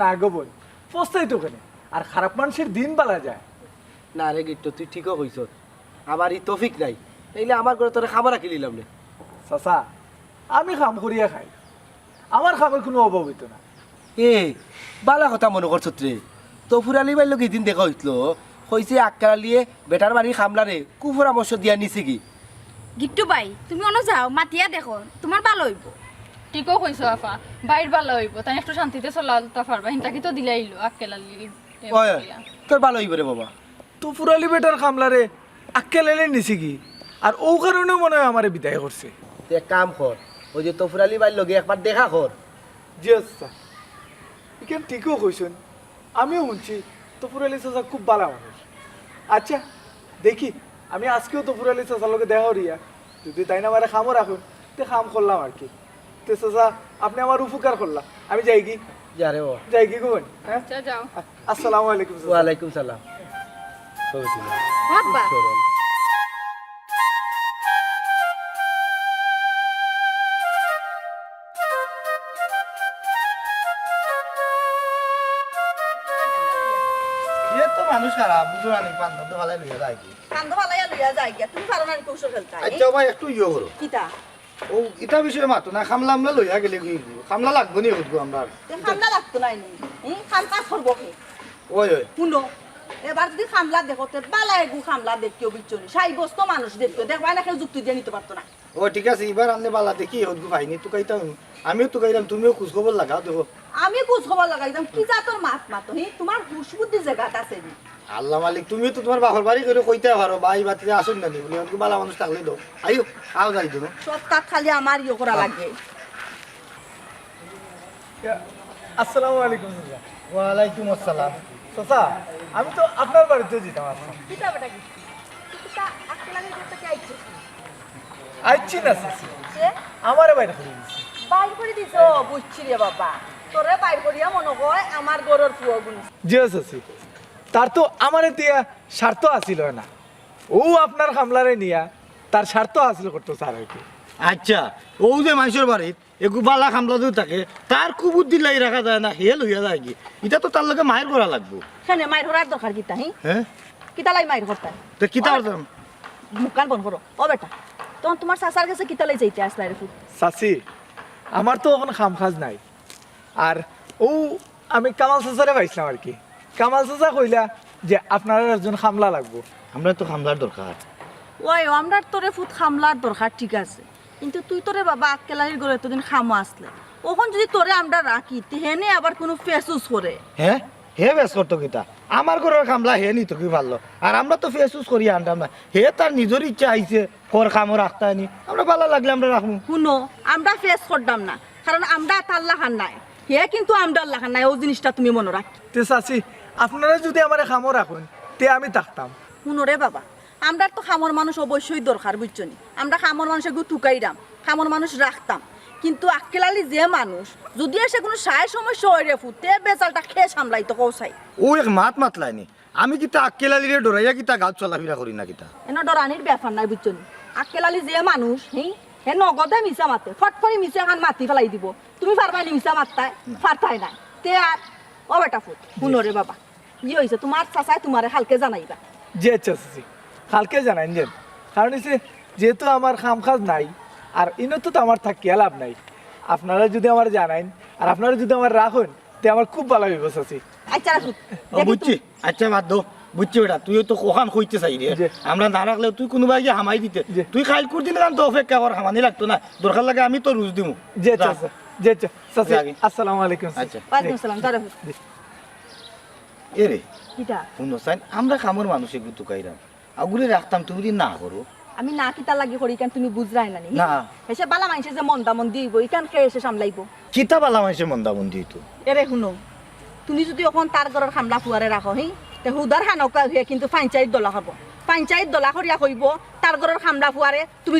না গো বল পস্তাই তো কেন আর খারাপ মানুষের দিন বালা যায় না রে গিট্টু তুই ঠিকও কইছ আমার ই তফিক নাই এইলে আমার ঘরে তোরে খাবার রাখি নিলাম রে চাচা আমি খাম করিয়া খাই আমার খামের কোনো অভাব হইতো না এ বালা কথা মনে করছ রে তো ফুরালি বাইর লোক এদিন দেখা হইতলো কইছে আক্কেলালিয়ে বেটার বাড়ি খামলারে কুপরামর্শ দিয়া নিছে কি গিট্টু ভাই তুমি অন যাও মাতিয়া দেখো তোমার ভালো হইব ঠিকও কইছো আফা বাইর ভালো হইব তাই একটু শান্তিতে চলাতে পারবা হিনটাকে তো দিলাইলো আক্কেলালি ওই তোর ভালো হইব রে বাবা তো ফুরালি বেটার খামলারে আক্কেল এলে নিছি কি আর ও কারণে মনে হয় আমারে বিদায় করছে তুই এক কাম কর ওই যে তফুরালি বাড়ির লগে একবার দেখা কর জি আচ্ছা এখানে ঠিকও কইছেন আমিও শুনছি তো ফুরালি চাচা খুব ভালো মানুষ আচ্ছা দেখি আমি আজকেও তো ফুরালি চাচার লগে দেখা করিয়া যদি তাই না আমারে খামও রাখুন তে খাম করলাম আর কি তে চাচা আপনি আমার উপকার করলাম আমি যাই কি যা রে ও যাই কি কোন হ্যাঁ আচ্ছা যাও আসসালামু আলাইকুম চাচা। ওয়ালাইকুম সালাম বাবা এ তো মানুষ খারাপ বুঝো না পান্তা তো ভালো লইয়া যায় কি কান্দ ভালাইয়া লইয়া যাই গিয়া তুমি পারো না কৌশল খেলতা আচ্ছা ভাই একটু ইয়ে করো কিতা ও ইটা বিষয়ে মাতো না খামলা আমলা লইয়া গেলে কি খামলা লাগবো নি বুঝবো আমরা তে খামলা লাগতো নাই নি খাম কাজ করবো কি ওই ওই শুনো এবার যদি খামলা দেখো তে বালা এগু খামলা দেখিও বিচ্ছনি সাইবস্ত মানুষ দেখিও দেখবা না কেউ যুক্তি দিয়ে নিতে পারতো না ও ঠিক আছে এবার আপনি বালা দেখি হদগু ভাইনি তো কাইতাম আমিও তো কাইলাম তুমিও খোঁজ খবর লাগাও দেখো আমি খোঁজ খবর লাগাইতাম কি জাতর মাত মাতো হি তোমার হুশ বুদ্ধি জায়গাত আছে নি আল্লাহ মালিক তুমিও তো তোমার বাপর বাড়ি করে কইতে পারো ভাই বাতিতে আসুন না নি বলে হদগু বালা মানুষ থাকলে দাও আইও আও যাই দিনো সব কাজ খালি আমার ইয়ে করা লাগে আসসালামু আলাইকুম চাচা ওয়ালাইকুম আসসালাম চাচা আমি তো আপনার বাড়িতে যেতাম আসলাম কিতা বেটা কি কিতা আকলানি করতে কি আইছে আইছি না চাচি সে আমারে বাইরে করে দিছি বাইর করে দিছো বুঝছি রে বাবা তোরে বাইর করিয়া মনে হয় আমার গরুর ফুয়া গুনি জি চাচি তার তো আমারে দিয়া স্বার্থ আসিল না ও আপনার খামলারে নিয়া তার স্বার্থ হাসিল করতো স্যার আর কি আচ্ছা ও যে মানুষের বাড়িত এগু বালা খামলা যদি থাকে তার কুবুদ্ধি লাই রাখা যায় না হে লইয়া যায় কি এটা তো তার লগে মায়ের করা লাগবো সেনে মাইর করার দরকার কিতা হি হ্যাঁ কিতা লাই মাইর করতে তো কিতা করতাম মুকান বন্ধ করো ও বেটা তখন তোমার চাচার কাছে কিতা লাই যাইতে আসলাই রে ফুট চাচি আমার তো এখন খাম খাজ নাই আর ও আমি কামাল চাচারে পাইছিলাম আর কি কামাল চাচা কইলা যে আপনার একজন খামলা লাগবো আমরা তো খামলার দরকার ওই আমরার তোরে ফুট খামলার দরকার ঠিক আছে কিন্তু তুই তোরে বাবা আক্কেলারির ঘরে এতদিন খামো আসলে ওখন যদি তোরে আমরা রাখি তেহেনে আবার কোনো ফেসুস করে হ্যাঁ হে বেশ করতো কিতা আমার ঘরের খামলা হে নিত কি ভালো আর আমরা তো ফেসুস করি আনতাম না হে তার নিজের ইচ্ছা আইছে কর খামো রাখতে আনি আমরা ভালো লাগলে আমরা রাখবো শুনো আমরা ফেস করতাম না কারণ আমরা তার লাখান নাই হে কিন্তু আমরা লাখান নাই ও জিনিসটা তুমি মনে রাখ তে চাচি আপনারা যদি আমার খামো রাখুন তে আমি থাকতাম শুনো রে বাবা আমরা তো খামর মানুষ অবশ্যই দরকার বুঝছো নি আমরা খামর মানুষের গু টুকাইরাম খামর মানুষ রাখতাম কিন্তু আক্কেলালি যে মানুষ যদি এসে কোনো সায় সমস্যা হয় রে ফুটে বেচালটা খেয়ে সামলাইতো কৌসাই ও এক মাত মাতলাইনি আমি কিতা আক্কেলালি রে ডরাইয়া কিতা গাছ চলাফেরা করি না কিতা এনে ডরানির ব্যাপার নাই বুঝছো নি আক্কেলালি যে মানুষ হে নগদে মিশা মাতে ফটফরি মিশা খান মাতি ফেলাই দিব তুমি পারবাইনি মিশা মারতাই পারতাই নাই তে আর ও বেটা ফুট শুনো রে বাবা কি হয়েছে তোমার চাচাই তোমারে হালকে জানাইবা যে চাচি কালকে জানাই যে কারণ হচ্ছে যেহেতু আমার খাম খাজ নাই আর ইনো তো আমার থাকিয়া লাভ নাই আপনারা যদি আমার জানাইন আর আপনারা যদি আমার রাখুন তে আমার খুব ভালো হইব চাচি আচ্ছা রাখুন বুঝছি আচ্ছা বাদ দো বুঝছি বেটা তুইও তো কোখান কইতে চাই রে জি। আমরা না রাখলে তুই কোনোবাই গিয়ে হামাই দিতে জি। তুই খাইল করে দিলে তো অপেক্ষা কর হামানি লাগতো না দরকার লাগে আমি তো রুজ দিমু যে যা। চাচা যে চাচি রাখি। আসসালামু আলাইকুম চাচি। আচ্ছা ওয়ালাইকুম আসসালাম তারে ফুট এ রে কিটা শুনো সাইন আমরা খামর মানুষ এগুলো তুকাইরাম আগুলি রাখতাম তুমি যদি না করো আমি না কিতা লাগি করি কেন তুমি বুঝরাই না নি না এসে বালা মাইছে যে মন্দা মন্দি হইব ইকান কে এসে সামলাইব কিতা বালা মাইছে মন্দাবন্দি তো এরে শুনো তুমি যদি এখন তার ঘরের খামলা ফুয়ারে রাখো তে হুদার হানকা হয়ে কিন্তু পঞ্চায়েত দলা হব পঞ্চায়েত দলা করিয়া কইব তার ঘরের খামলা ফুয়ারে তুমি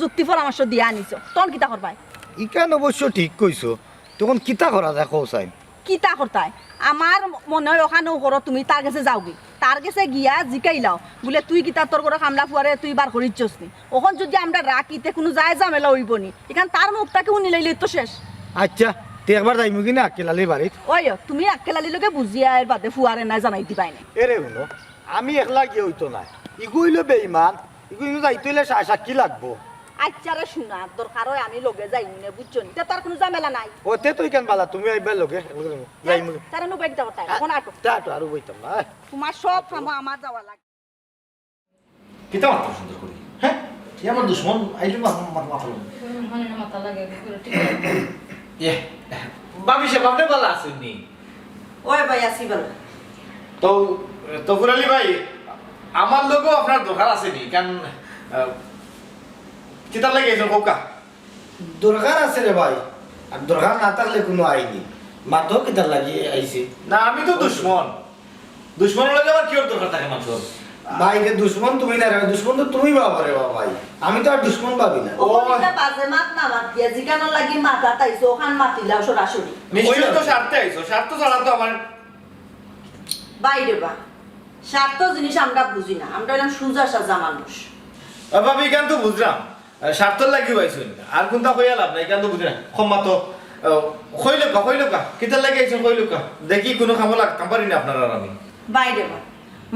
যুক্তি পরামর্শ দিয়া আনিছো তখন কিতা করবাই ইকান অবশ্য ঠিক কইছো তখন কিতা করা যায় কও সাইন কিতা করতাই আমার মনে হয় ওখানেও করো তুমি তার কাছে যাওগি তার কাছে গিয়া জিকাইলাও বলে তুই কিতা তোর করে খামলা ফুয়ারে তুই বার করিচ্ছস নি ওখান যদি আমরা রাখিতে কোনো যায় ঝামেলা হইব নি এখান তার মুখটাকে উনি লাইলে তো শেষ আচ্ছা তে একবার যাইমু কিনা আকেলালি বাড়িত ওই তুমি আক্কেলালি লোকে বুঝিয়া এর বাদে ফুয়ারে নাই জানাই দিবাই না এরে শুনো আমি একলা গিয়ে হইতো না ইগুইলো বেইমান ইগুইলো যাইতে হইলে সাক্ষী লাগবো আচ্ছারে শোনা দরকার হয় আমি লগে যাই নে বুঝছো নি তার কোনো ঝামেলা নাই ওতে তুই কেন বালা তুমি আইবার লগে যাইমু তারা নো বাইক যাওয়া তাই এখন আটো টাটো আর বইতাম না তোমার সব কাম আমার যাওয়া লাগে কিতা মাত্র সুন্দর করি হ্যাঁ সে আমার দুশ্মন আইলু মাথা মাথা লাগে বাবি সাহেব আপনি ভালো আছেন নি? ওই ভাই আসি বল তো তফুর আলী ভাই আমার লোকও আপনার দরকার আছে নি কেন কিতাব লাগে এসব কোকা দরকার আছে রে ভাই আর দরকার না থাকলে কোনো আইনি মাত্র কিতার লাগিয়ে আইছি না আমি তো দুশ্মন দুশ্মনের লাগে আবার কি ওর দরকার থাকে মানুষের ভাই রে দুশ্মন তুমি না রে দুশ্মন তো তুমি বাবা রে বাবা ভাই আমি তো আর দুশ্মন ভাবি না ওটা বাজে মাত না মাত দিয়া জিকানোর লাগি মাথা তাইছো ওখান মাতিলাও সরাসরি নিশ্চয়ই তো স্বার্থে আইছো স্বার্থ ছাড়া তো আমার বাইরে বা স্বার্থ জিনিস আমরা বুঝি না আমরা এরকম সুজা সাজা মানুষ ভাবি কেন তো বুঝলাম স্বার্থ লাগি পাইছেন আর কোনটা কইয়া লাভ নাই কেন তো বুঝি না ক্ষমা তো কইলকা কিতার লাগে আইছেন কইলকা দেখি কোনো খামো লাগতাম পারি না আপনারা আর আমি বাইরে বা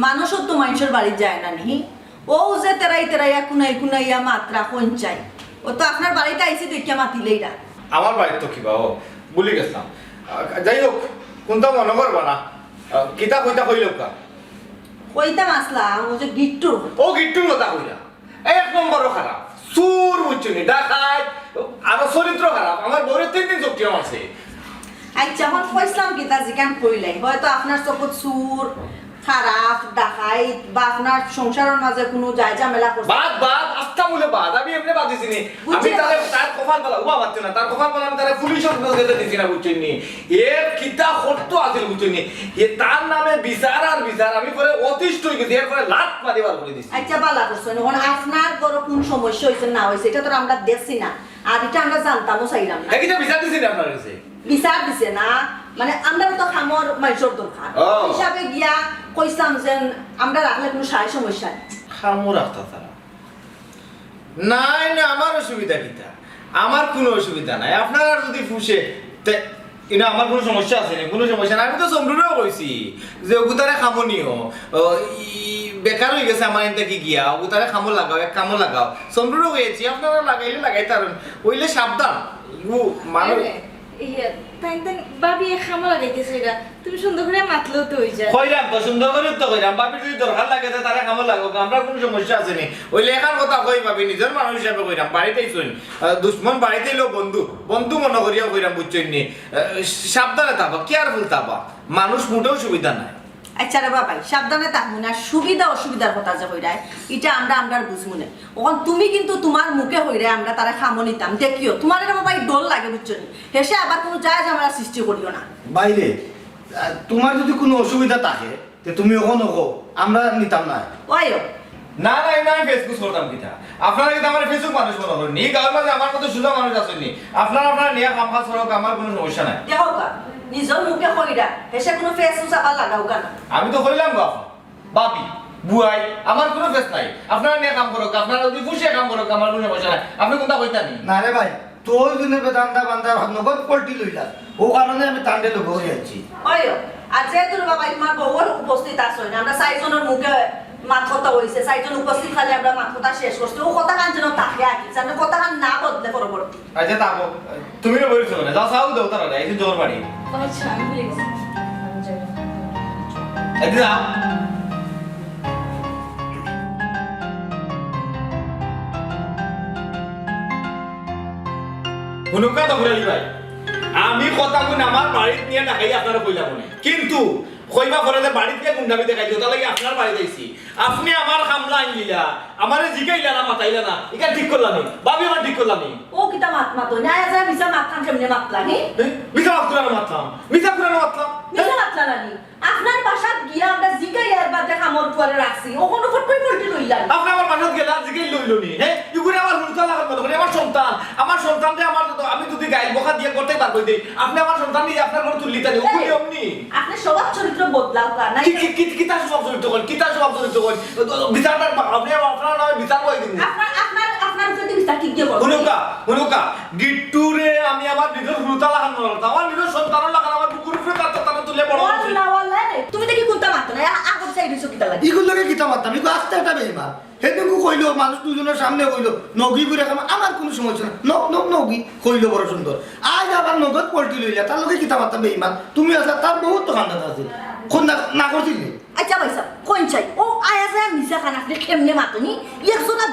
মানুষও তো মানুষের বাড়ি যায় না নি ও যে তেরাইয়া কুনাইয়া মাত্রা কোন চাই ও তো আপনার বাড়িতে আইসি দেখিয়া মাতিলেই না আমার বাড়ির তো কিবা ও ভুলে গেছিলাম যাই হোক কোনটা মনে করবা না কিতা কইতা কইলকা কইতা মাসলা ও যে গিট্টুর ও গিট্টুর কথা কইলা এক নম্বরও খারাপ সুর বুঝছনি ডাকাত আর চরিত্র খারাপ আমার বউরের 3 দিন চোখটি আছে আচ্ছা এখন কইসলাম কি তা জিকান কইলাই হয়তো আপনার চোখত সুর খারাপ ডাকাইত বা আপনার সংসারের মাঝে কোনো যায় ঝামেলা করছে বাদ আস্তা মূলে বাদ আমি এমনি বাদ দিছি নি আমি তার কপাল বলা উবা বাদ না তার কপাল বলা আমি তার পুলিশের কাছে দিছি না বুঝছনি এর কিতা করতে আছিল বুঝছনি এ তার নামে বিচার আর বিচার আমি পরে অতিষ্ঠ হই গেছি এর পরে লাত মারিবার করে দিছি আচ্ছা বালা করছেন এখন আপনার বড় কোন সমস্যা হইছে না হইছে এটা তো আমরা দেখছি না আর এটা আমরা জানতামও চাইলাম না এটা বিচার দিছি না আপনার কাছে বিচার দিছে না মানে আমরা তো খামর মাইসর দরকার হিসাবে গিয়া কইসাম যে আমরা রাখলে কোনো সাই সমস্যা নেই খামো রাখতা তারা নাই না আমার অসুবিধা কিতা আমার কোনো অসুবিধা নাই আপনারা যদি ফুসে এটা আমার কোনো সমস্যা আছে না কোনো সমস্যা নাই আমি তো সমরুরেও কইছি যে ওগুতারে খামনিও বেকার হয়ে গেছে আমার এনতে কি গিয়া ওগুতারে খামো লাগাও এক কামো লাগাও সমরুরেও কইছি আপনারা লাগাইলে লাগাইতারেন ওইলে সাবধান মানুষ বাবি খামা লাগাইতেছে গা তুমি সুন্দর করে মাতলেও তো হই যায় কইরাম তো সুন্দর করে তো কইরাম বাপি যদি দরকার লাগে তারে কামো লাগাও আমরা কোনো সমস্যা আছে নি ওইলে একার কথা কই ভাবি নিজের মানুষ হিসাবে কইরাম বাড়িতেই শুন দুশ্মন বাড়িতেই লো বন্ধু মনে করিয়া কইরাম বুঝছই নি সাবধানে থাকবা কেয়ারফুল থাকবা মানুষ মোটেও সুবিধা নাই আচ্ছা রে বাবাই সাবধানে থাকবো না সুবিধা অসুবিধার কথা যে হইরায় এটা আমরা বুঝবো না এখন তুমি কিন্তু তোমার মুখে হইরায় আমরা তারা খামো নিতাম দেখিও তোমার এটা বাবাই ডোল লাগে বুঝছো নি হেসে আবার কোনো যায় ঝামেলা সৃষ্টি করিও না বাইরে তোমার যদি কোনো অসুবিধা থাকে তে তুমি ওখানে আমরা নিতাম না ওইও না আমি ফেসবুক করতাম কিতা আপনারা কিন্তু আমার ফেসবুক মানুষ মনে করেন নি গাঁয়ের মাঝে আমার মতো সুযোগ মানুষ আছেন নি আপনারা নিয়ে কাম কাজ করো আমার কোনো সমস্যা নাই দেখো কা নিজের মুখে হইরা হেসে কোনো ফেস আবার লাগাও কেন আমি তো কইলাম গো বাপি বুয়াই আমার কোনো ফেস নাই আপনারা নিয়ে কাম করো আপনারা যদি খুশি কাম করো আমার কোনো সমস্যা নাই আপনি কোনটা কইতা নি না রে ভাই তোর দিনে বেদান্তা বান্দা নগদ পল্টি লইলা ও কারণে আমি তান্ডে লোক হয়ে যাচ্ছি ওইও আর যেহেতু বাবা তোমার বউর উপস্থিত আছে না আমরা চাইজনের মুখে মাথা হইছে চাইজন উপস্থিত খালি আমরা মাথাটা শেষ করছি ও কথা কান যেন তাকে আঁকি জানে কথা কান না বদলে পরবর্তী আচ্ছা তাকো তুমি না বলিছো না যাও সাউ দাও তারা এই জোর বাড়ি আচ্ছা আমি ভুলে গেছি এদিকে যাও হুনুকা তো ঘুরালি ভাই আমি কথা কোন আমার বাড়িতে নিয়ে ডাকাই আপনারা কইলা মনে কিন্তু কইবা করে যে বাড়িতে গিয়ে গুন্ডামি দেখাই দিও তাহলে আপনার বাড়ি যাইছি আপনি আমার হামলা আইলিলা আমারে জিগাইলা না মাতাইলা না এটা ঠিক করলাম ভাবি আমার ঠিক করলাম ও কিতা মাত না যা বিজা মাতখান কেমনে মাতলা নি মিছা কুরানো মাতলাম মিছা কুরানো মাতলাম বিজা মাতলা না নি আপনার বাসাত গিয়া আমরা জিগাই আর বাদে খামর পরে রাখছি ওখানে ফটকই পল্টি লইলা আপনি আমার বাসাত গেলা জিগাই লইলো নি হ্যাঁ ইগুরে আমার হুলতা লাগার মত করে আমার সন্তানকে আমার আমি যদি গাইল বকা দিয়ে করতে পারবো দেই আপনি আমার সন্তান নিয়ে আপনার ঘরে তুললিতা নি ওগুলি অমনি আপনি স্বভাব চরিত্র বদলাও কা না কিতা স্বভাব চরিত্র কোন কিতা স্বভাব চরিত্র কোন বিচারটা আপনি আপনার নামে বিচার কই দিন আপনার উপরে বিচার কি দিয়ে বল হুনুকা গিট্টুরে আমি আমার নিজের হুলতা লাগান না আমার নিজের সন্তান লাগান আমার বুকুর উপরে তাতে তুলে বড় ওয়াল্লাহ রে তুমি দেখি কোনটা মাত না আগর সাইড হইছো কিতা লাগে ইগুলো লাগে কিতা মারতাম ইগো আস্তে একটা বেইমান হেতু কইলো মানুষ দুজনের সামনে কইলো নগি করে খাম আমার কোনো সমস্যা না নগি কইলো বড় সুন্দর আজ আবার নগদ পল্টি লইলা তার লগে কিতা মারতাম বেইমান তুমি আসলা তার বহুত দোকানদার আছে কোন না করছিলি আচ্ছা ভাইসা কোন চাই ও আয়া যায় মিছা খান আপনি কেমনে মাতুনি একজনা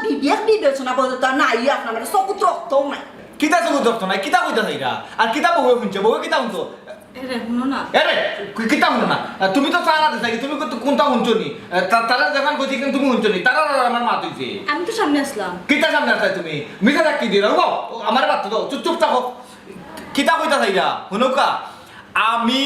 বিবেচনা বলতো নাই আপনার মানে চকুত রক্তও নাই কিতা চকুত রক্ত নাই কিতা কইতা চাইরা আর কিতা বউ শুনছে বউ কিতা শুনছো এরে শুনো না আরে কিতা শুনো না তুমি তো সারা দিছ তুমি কোনটা শুনছো নি তারা যখন কইছি কিন্তু তুমি শুনছো নি তারা আমার মা তুইছে আমি তো সামনে আসলাম কিতা সামনে আছো তুমি মিছা থাকি দিরা গো আমার বাত তো চুপ থাকো কিতা কইতা চাইরা শুনুকা আমি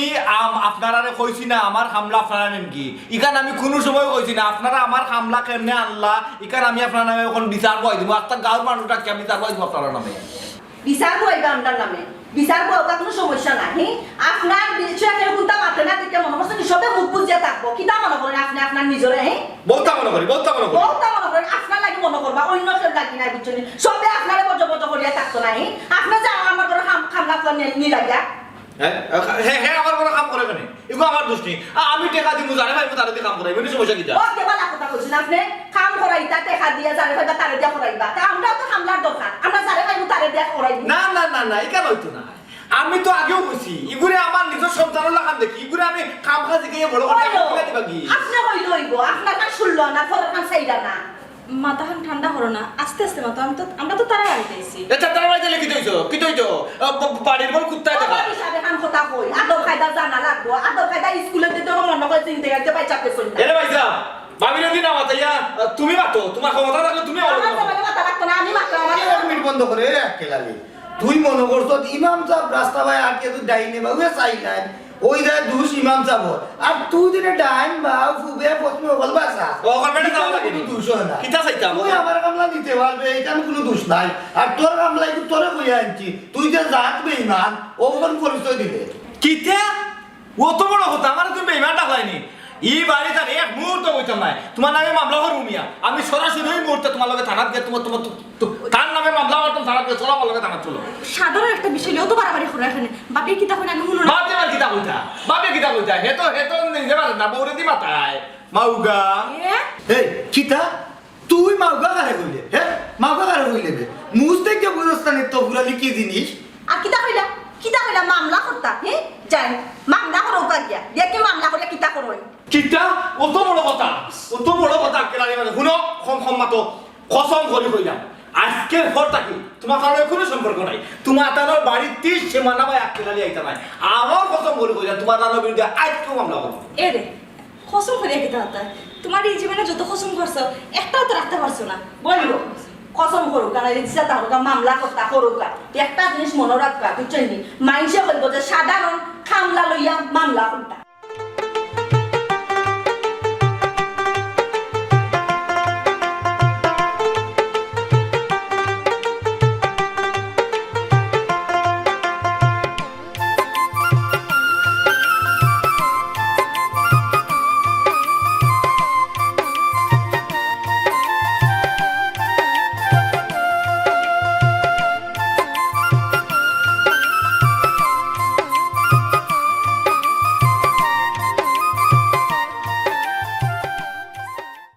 আপনারা কইছি না আমার হামলা আপনারা নেন কি ইকান আমি কোনো সময় কইছি না আপনারা আমার হামলা কেমনে আনলা ইকান আমি আপনার নামে এখন বিচার বই দিব আপনার গাঁর মানুষটা কি আমি বিচার বই দিব আপনার নামে বিচার বইবা আমার নামে বিচার বইবা কোনো সমস্যা নাই আপনার বিচার কোনটা মাতে না দেখে মনে করছেন সবে মুখ বুঝিয়ে থাকবো কিতা মনে করেন আপনি আপনার নিজরে বহুতা মনে করি বহুতা মনে করি বহুতা মনে করেন আপনার লাগি মনে করবা অন্য কেউ লাগি না বুঝছেন সবে আপনারে বজ করিয়া থাকতো নাই আপনি যা আমার করে হামলা করে নি লাগিয়া হ্যাঁ আমার কোনো কাম করে কেন এগুলো আমার দোষ নেই আমি টেকা দিব জানে ভাই তারা দিয়ে কাম করাই মানে সমস্যা কিটা ও কেবল কথা কইছেন আপনি কাম করাইতা টেকা দিয়া জানে ভাই তারে দিয়া করাইবা তা আমরা তো হামলার দরকার আমরা জানে ভাই তারে দিয়া করাইবো না না না না এটা হইতো না আমি তো আগেও কইছি ইগুরে আমার নিজের সন্তানের লাগান দেখি ইগুরে আমি কাম কাজ গিয়ে বড় করে দিবা কি আপনি হইলো আপনার কাছে শুনলো না ফরের কাছে চাইলা না মাথাখান ঠান্ডা করো না আস্তে আস্তে মাথা আমরা তো তারা বাড়িতে আইছি এটা তার বাড়িতে লিখি দইছো কি দইছো বাড়ির বল কুত্তা দেখা আমার হিসাবে কাম কথা কই আদব কায়দা জানা লাগবো আদব কায়দা স্কুলে দিতে মনে করে চিনতে গেছে পাই চাপে শুনতে এরে ভাইসা ভাবিলে দিন আমার তাইয়া তুমি মাতো তোমার ক্ষমতা থাকলে তুমি আমার জামাইকে মাথা রাখতো না আমি মাত্র আমার এক মিনিট বন্ধ করে একেলালি তুই মনে করছো ইমাম সাহেব রাস্তা ভাই আটকে তুই ডাইনে বা ওই চাইলেন ওই দেয় দুষ ইমাম সাহেব আর তুই দিনে ডাইন বা ফুবে পশ্চিমে বলবা সা ও করবে না লাগে কোনো দোষ হয় না কিতা চাইতাম তুই আমার কামলা দিতে পারবে এখানে কোনো দোষ নাই আর তোর কামলা একটু তোরে কইয়া আনছি তুই যে জাত বেঈমান ও কোন পরিচয় দিলে কিতা ও তো বড় কথা আমার তুমি বেঈমানটা হয়নি এই বাড়িতে এক মুহূর্ত বইতাম নাই তোমার নামে মামলা করবো মিয়া আমি সরাসরি ওই মুহূর্তে তোমার লগে থানাত গিয়ে তোমার তোমার তার নামে মামলা করতাম থানাত গিয়ে চলো আমার লগে থানাত চলো সাধারণ একটা বিষয় নিয়েও তো বাড়াবাড়ি করে এখানে বাপির কিতা কই আমি শুনো না বাপে আমার কিতা কইতা বাপে কিতা কইতা হেতো নিজে পারে না বউরে দি মাথায় মাউগা এই কিতা তুই মাউগা কারে কইলে হ্যাঁ মাউগা কারে কইলে বে মুজতে কে বুঝস্তানি তো পুরালি কি জিনিস আর কিতা কইলা মামলা করতা হ্যাঁ যাই মামলা করো গিয়া দেখি মামলা করলে কিতা করো কিতা অত বড় কথা কেলানি মানে শুনো কম মাতো কসম করে কইলাম আজকের পর থাকি তোমার কারণে কোনো সম্পর্ক নাই তোমার তার বাড়ির 30 সীমানা বা এক কেলানি আইতা নাই আমার কসম করে কইলাম তোমার নামের বিরুদ্ধে আজকেও মামলা করবো এ রে কসম করে কিতা হতা তোমার এই জীবনে যত কসম করছো একটাও তো রাখতে পারছো না বলবো কসম করুক আর ইচ্ছা তাহলে মামলা করতা করুক একটা জিনিস মনে রাখবা বুঝছেন নি মাইনসে বলবো যে সাধারণ খামলা লইয়া মামলা করতা